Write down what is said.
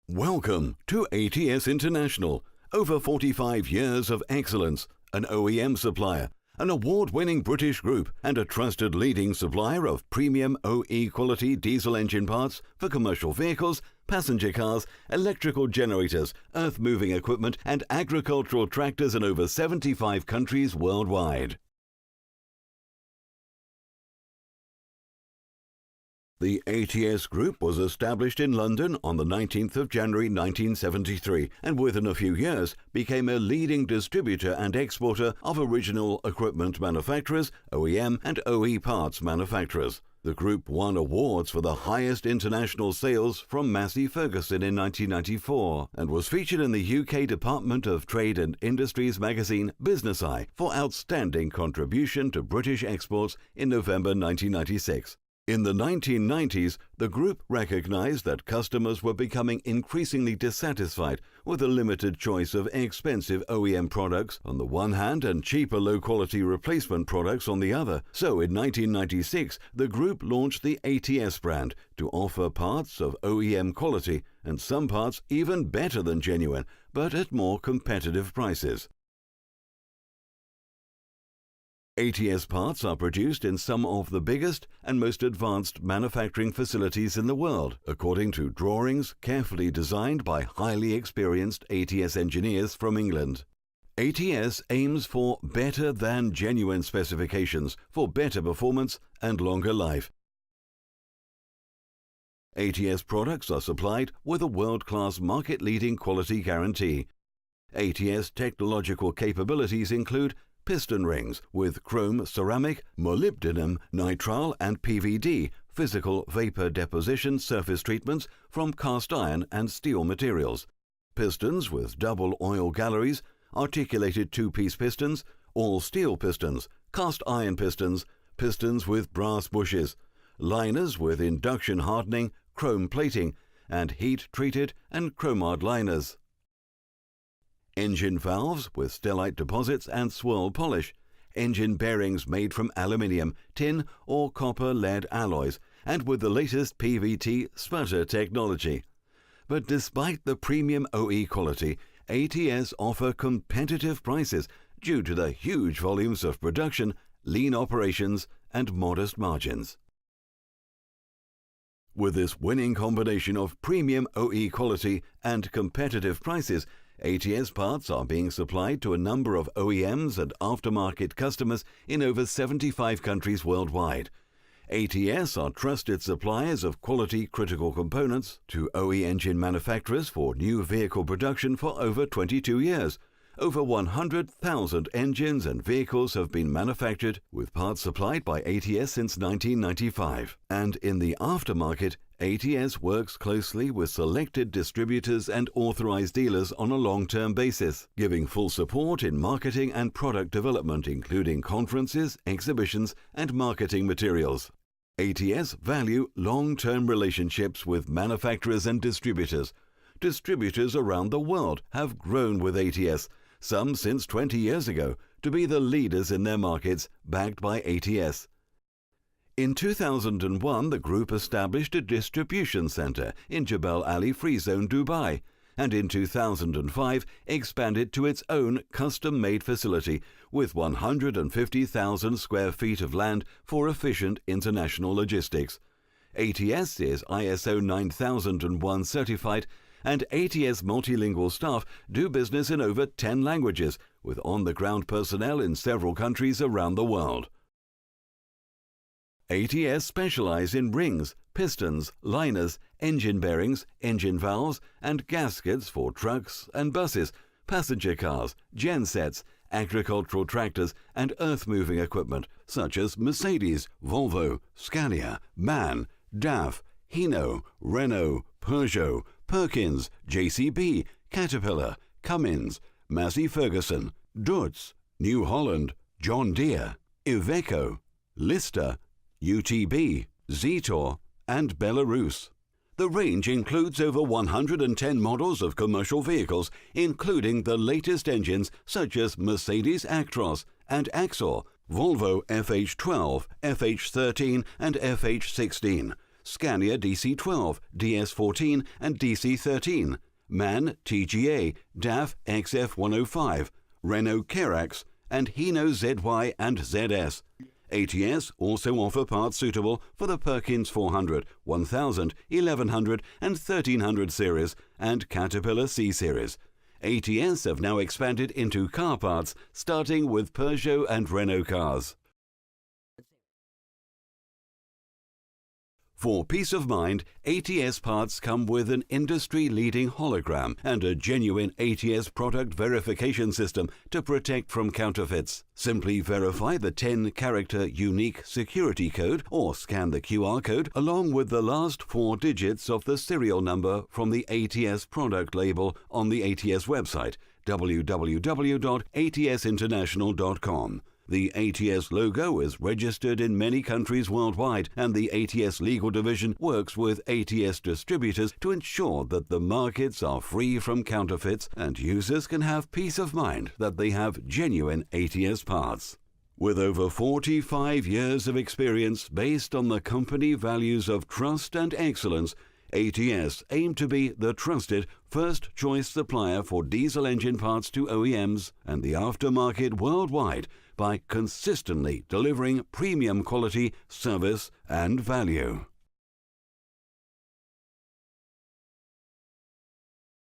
Welcome to ATS International. Over 45 years of excellence, an OEM supplier, an award-winning British group, and a trusted leading supplier of premium OE quality diesel engine parts for commercial vehicles, passenger cars, electrical generators, earth-moving equipment, and agricultural tractors in over 75 countries worldwide. The ATS Group was established in London on the 19th of January 1973 and within a few years became a leading distributor and exporter of original equipment manufacturers, OEM and OE parts manufacturers. The group won awards for the highest international sales from Massey Ferguson in 1994 and was featured in the UK Department of Trade and Industries magazine Business Eye for outstanding contribution to British exports in November 1996. In the 1990s, the group recognized that customers were becoming increasingly dissatisfied with a limited choice of expensive OEM products on the one hand and cheaper low-quality replacement products on the other. So in 1996, the group launched the ATS brand to offer parts of OEM quality and some parts even better than genuine, but at more competitive prices. ATS parts are produced in some of the biggest and most advanced manufacturing facilities in the world, according to drawings carefully designed by highly experienced ATS engineers from England. ATS aims for better than genuine specifications for better performance and longer life. ATS products are supplied with a world-class market-leading quality guarantee. ATS technological capabilities include piston rings with chrome, ceramic, molybdenum, nitrile and PVD, physical vapor deposition surface treatments from cast iron and steel materials, pistons with double oil galleries, articulated two-piece pistons, all steel pistons, cast iron pistons, pistons with brass bushes, liners with induction hardening, chrome plating, and heat-treated and chromard liners. Engine valves with stellite deposits and swirl polish, engine bearings made from aluminium, tin or copper-lead alloys, and with the latest PVT sputter technology. But despite the premium OE quality, ATS offer competitive prices due to the huge volumes of production, lean operations, and modest margins. With this winning combination of premium OE quality and competitive prices, ATS parts are being supplied to a number of OEMs and aftermarket customers in over 75 countries worldwide. ATS are trusted suppliers of quality critical components to OE engine manufacturers for new vehicle production for over 22 years. Over 100,000 engines and vehicles have been manufactured with parts supplied by ATS since 1995. And in the aftermarket, ATS works closely with selected distributors and authorized dealers on a long-term basis, giving full support in marketing and product development, including conferences, exhibitions, and marketing materials. ATS value long-term relationships with manufacturers and distributors. Distributors around the world have grown with ATS, some since 20 years ago, to be the leaders in their markets, backed by ATS. In 2001, the group established a distribution center in Jebel Ali Free Zone, Dubai, and in 2005 expanded to its own custom-made facility with 150,000 square feet of land for efficient international logistics. ATS is ISO 9001 certified, and ATS multilingual staff do business in over 10 languages, with on-the-ground personnel in several countries around the world. ATS specialize in rings, pistons, liners, engine bearings, engine valves, and gaskets for trucks and buses, passenger cars, gensets, agricultural tractors, and earth-moving equipment such as Mercedes, Volvo, Scania, MAN, DAF, Hino, Renault, Peugeot, Perkins, JCB, Caterpillar, Cummins, Massey Ferguson, Dutz, New Holland, John Deere, Iveco, Lister, UTB, Zetor, and Belarus. The range includes over 110 models of commercial vehicles, including the latest engines such as Mercedes Actros and Axor, Volvo FH12, FH13, and FH16, Scania DC12, DS14 and DC13, MAN TGA, DAF XF105, Renault Kerax, and Hino ZY and ZS. ATS also offer parts suitable for the Perkins 400, 1000, 1100 and 1300 series and Caterpillar C series. ATS have now expanded into car parts, starting with Peugeot and Renault cars. For peace of mind, ATS parts come with an industry-leading hologram and a genuine ATS product verification system to protect from counterfeits. Simply verify the 10-character unique security code or scan the QR code along with the last 4 digits of the serial number from the ATS product label on the ATS website, www.atsinternational.com. The ATS logo is registered in many countries worldwide, and the ATS legal division works with ATS distributors to ensure that the markets are free from counterfeits and users can have peace of mind that they have genuine ATS parts. With over 45 years of experience based on the company values of trust and excellence, ATS aim to be the trusted first-choice supplier for diesel engine parts to OEMs and the aftermarket worldwide by consistently delivering premium quality, service and value.